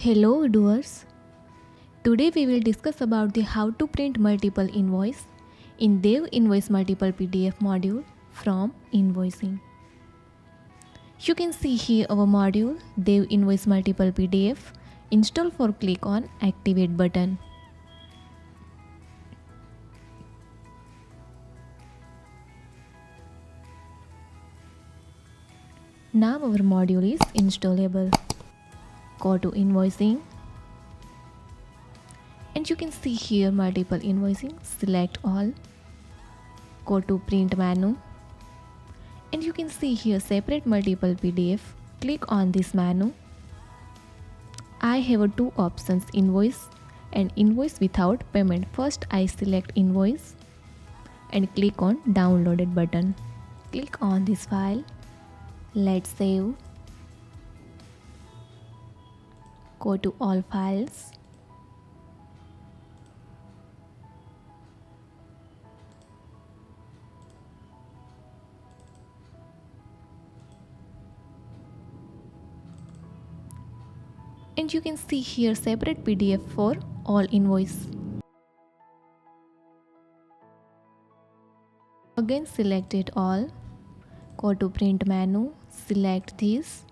Hello doers. Today we will discuss about the how to print multiple invoice in Dev Invoice multiple PDF module from invoicing. You can see here our module Dev Invoice multiple PDF. Install for click on activate button. Now our module is installable. Go to invoicing and you can see here multiple invoicing. Select all. Go to print menu and you can see here separate multiple PDF. Click on this menu. I have two options, invoice and invoice without payment. First I select invoice and click on downloaded button. Click on this file. Let's save. Go to all files. And you can see here separate PDF for all invoice. Again select it all. Go to print menu. Select this.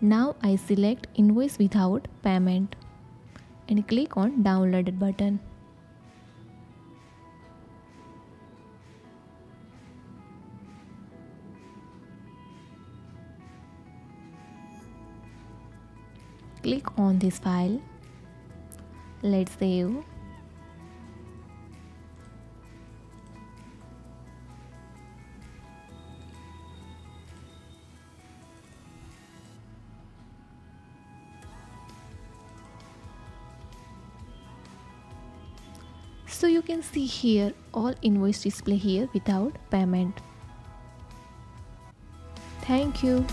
Now I select invoice without payment and click on downloaded button. Click on this file. Let's save. So you can see here all invoice display here without payment. Thank you.